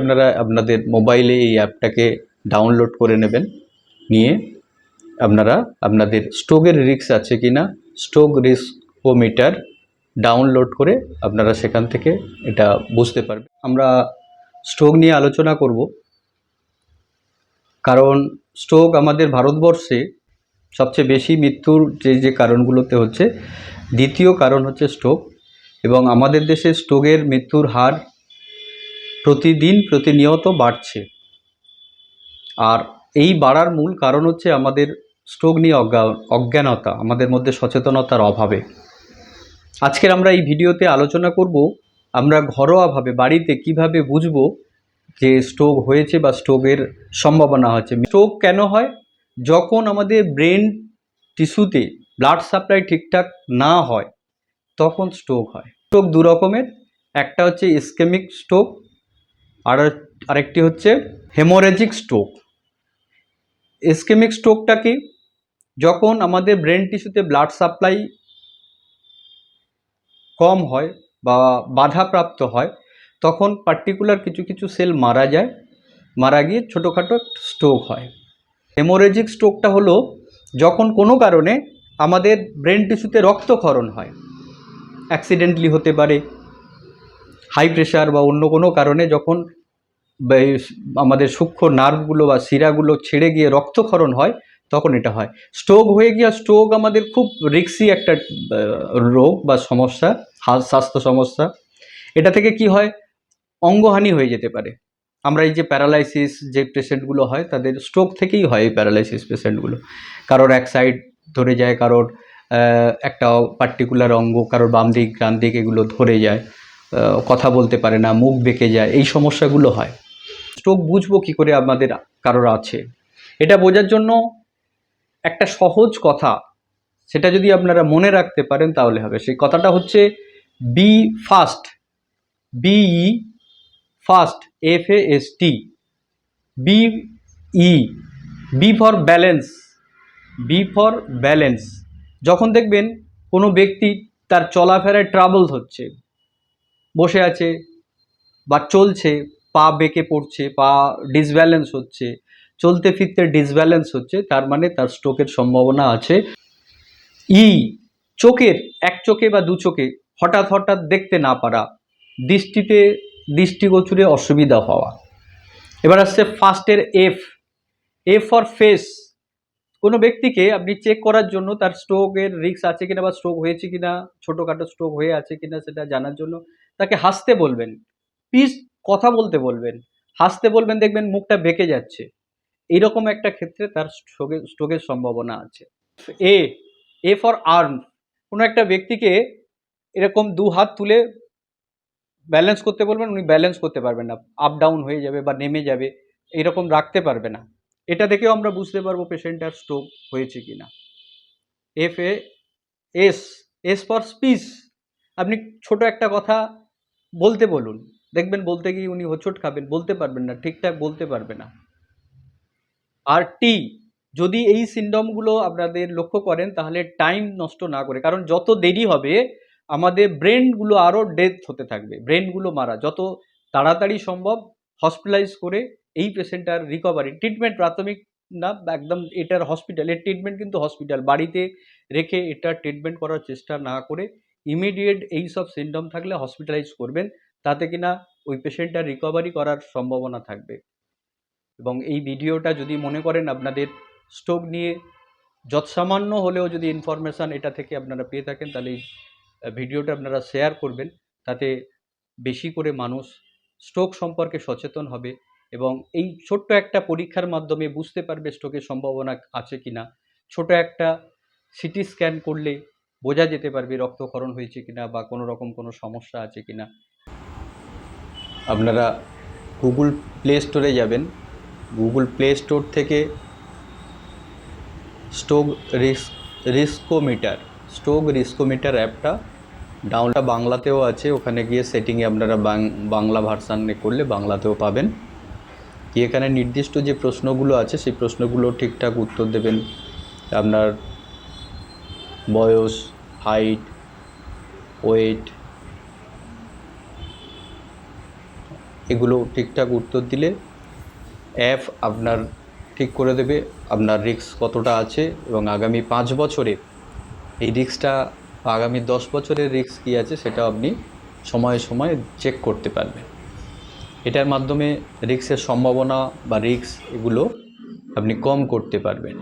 আপনারা আপনাদের মোবাইলে এই অ্যাপটাকে ডাউনলোড করে নেবেন, নিয়ে আপনারা আপনাদের স্ট্রোকের রিস্ক আছে কিনা স্ট্রোক রিস্কোমিটার ডাউনলোড করে আপনারা সেখান থেকে এটা বুঝতে পারবেন। আমরা স্ট্রোক নিয়ে আলোচনা করব, কারণ স্ট্রোক আমাদের ভারতবর্ষে সবচেয়ে বেশি মৃত্যুর যে কারণগুলোতে হচ্ছে, দ্বিতীয় কারণ হচ্ছে স্ট্রোক। এবং আমাদের দেশে স্ট্রোকের মৃত্যুর হার প্রতিনিয়ত বাড়ছে। আর এই বাড়ার মূল কারণ হচ্ছে আমাদের স্ট্রোক নিয়ে অজ্ঞানতা, আমাদের মধ্যে সচেতনতার অভাবে। আজকের আমরা এই ভিডিওতে আলোচনা করব আমরা ঘরোয়াভাবে বাড়িতে কিভাবে বুঝব যে স্ট্রোক হয়েছে বা স্ট্রোকের সম্ভাবনা হচ্ছে। স্ট্রোক কেন হয়? যখন আমাদের ব্রেন টিস্যুতে ব্লাড সাপ্লাই ঠিকঠাক না হয় তখন স্ট্রোক হয়। স্ট্রোক দু রকমের, একটা হচ্ছে ইসকেমিক স্ট্রোক, আরেকটি হচ্ছে হেমোরেজিক স্ট্রোক। ইসকেমিক স্ট্রোকটা কি? যখন আমাদের ব্রেন টিস্যুতে ব্লাড সাপ্লাই কম হয় বা বাধাপ্রাপ্ত হয় তখন পার্টিকুলার কিছু সেল মারা যায়, মারা গিয়ে ছোটোখাটো স্ট্রোক হয়। হেমোরেজিক স্ট্রোকটা হলো যখন কোনো কারণে আমাদের ব্রেন টিস্যুতে রক্তক্ষরণ হয়, অ্যাক্সিডেন্টলি হতে পারে, হাই প্রেশার বা অন্য কোনো কারণে যখন আমাদের সূক্ষ্ম নার্ভগুলো বা শিরাগুলো ছেড়ে গিয়ে রক্তক্ষরণ হয় তখন এটা হয়। স্ট্রোক হয়ে গিয়ে, স্ট্রোক আমাদের খুব রিস্কি একটা রোগ বা সমস্যা, স্বাস্থ্য সমস্যা। এটা থেকে কি হয়? অঙ্গহানি হয়ে যেতে পারে। আমরা এই যে প্যারালাইসিস যে পেশেন্টগুলো হয় তাদের স্ট্রোক থেকেই হয়। এই প্যারালাইসিস পেশেন্টগুলো কারোর এক সাইড ধরে যায়, কারোর একটা পার্টিকুলার অঙ্গ, কারোর বাম দিক ডান দিক এগুলো ধরে যায়, কথা বলতে পারে না, মুখ বেঁকে যায়, এই সমস্যাগুলো হয়। স্ট্রোক বুঝবো কী করে আমাদের কারোর আছে? এটা বোঝার জন্য একটা সহজ কথা, সেটা যদি আপনারা মনে রাখতে পারেন তাহলে হবে। সেই কথাটা হচ্ছে be fast, be fast, FAST, BE, B for balance, B for balance. যখন দেখবেন কোনো ব্যক্তি তার চলাফেরায় ট্রাবল হচ্ছে, বসে আছে বা চলছে, পা বেঁকে পড়ছে, পা ডিসব্যালেন্স হচ্ছে, চলতে ফিরতে ডিসব্যালেন্স হচ্ছে, তার মানে তার স্ট্রোকের সম্ভাবনা আছে। চোখের এক চোখে বা দু চোখে হঠাৎ দেখতে না পারা, দৃষ্টিগোচরে অসুবিধা হওয়া। এবার আসছে ফার্স্টের এফ ফর ফেস। কোনো ব্যক্তিকে আপনি চেক করার জন্য তার স্ট্রোকের রিস্ক আছে কিনা বা স্ট্রোক হয়েছে কিনা, ছোটোখাটো স্ট্রোক হয়ে আছে কিনা সেটা জানার জন্য তাকে হাসতে বলবেন, প্লিজ কথা বলতে বলবেন, হাসতে বলবেন, দেখবেন মুখটা বেঁকে যাচ্ছে। এইরকম একটা ক্ষেত্রে তার স্ট্রোকের সম্ভাবনা আছে। A for arm. কোনো একটা ব্যক্তিকে এরকম দু হাত তুলে ব্যালেন্স করতে বলবেন, উনি ব্যালেন্স করতে পারবেন না, আপ ডাউন হয়ে যাবে বা নেমে যাবে, এরকম রাখতে পারবে না। এটা দেখেও আমরা বুঝতে পারবো পেশেন্টটার স্ট্রোক হয়েছে কিনা। S for speech. আপনি ছোট একটা কথা বলতে বলুন, দেখবেন বলতে গিয়ে উনি হোঁচট খাবেন, বলতে পারবেন না, ঠিকঠাক বলতে পারবে না। আর যদি এই সিনড্রোমগুলো আপনাদের লক্ষ্য করেন তাহলে টাইম নষ্ট না করে, কারণ যত দেরি হবে আমাদের ব্রেনগুলো আরও ডেথ হতে থাকবে, ব্রেনগুলো মারা, যত তাড়াতাড়ি সম্ভব হসপিটালাইজ করে এই পেশেন্টটার রিকভারি, ট্রিটমেন্ট প্রাথমিক না একদম, এটার হসপিটাল, এর ট্রিটমেন্ট কিন্তু হসপিটাল, বাড়িতে রেখে এটা ট্রিটমেন্ট করার চেষ্টা না করে ইমিডিয়েট এই সব সিনড্রোম থাকলে হসপিটালাইজ করবেন, তাতে কিনা ওই পেশেন্টটার রিকভারি করার সম্ভাবনা থাকবে। এবং এই ভিডিওটা যদি মনে করেন আপনাদের স্ট্রোক নিয়ে যৎসামান্য হলেও যদি ইনফরমেশান এটা থেকে আপনারা পেয়ে থাকেন তাহলে এই ভিডিওটা আপনারা শেয়ার করবেন, তাতে বেশি করে মানুষ স্ট্রোক সম্পর্কে সচেতন হবে এবং এই ছোট্ট একটা পরীক্ষার মাধ্যমে বুঝতে পারবে স্ট্রোকের সম্ভাবনা আছে কিনা। ছোট একটা সিটি স্ক্যান করলে বোঝা যেতে পারবে রক্তক্ষরণ হয়েছে কিনা বা কোনো রকম কোনো সমস্যা আছে কিনা। আপনারা গুগল প্লে স্টোরে যাবেন, গুগল প্লে স্টোর থেকে স্ট্রোক রিস্কোমিটার অ্যাপটা ডাউনলোড, বাংলাতেও আছে, ওখানে গিয়ে সেটিংয়ে আপনারা বাংলা ভার্সানে করলে বাংলাতেও পাবেন। কি এখানে নির্দিষ্ট যে প্রশ্নগুলো আছে সেই প্রশ্নগুলো ঠিকঠাক উত্তর দেবেন। আপনার বয়স, হাইট, ওয়েট, এগুলো ঠিকঠাক উত্তর দিলে অ্যাপ আপনার ঠিক করে দেবে আপনার রিস্ক কতটা আছে, এবং আগামী 5 বছরে এই রিস্কটা, আগামী 10 বছরের রিস্ক কী আছে সেটা আপনি সময়ে সময়ে চেক করতে পারবেন। এটার মাধ্যমে রিস্কের সম্ভাবনা বা রিস্ক এগুলো আপনি কম করতে পারবেন।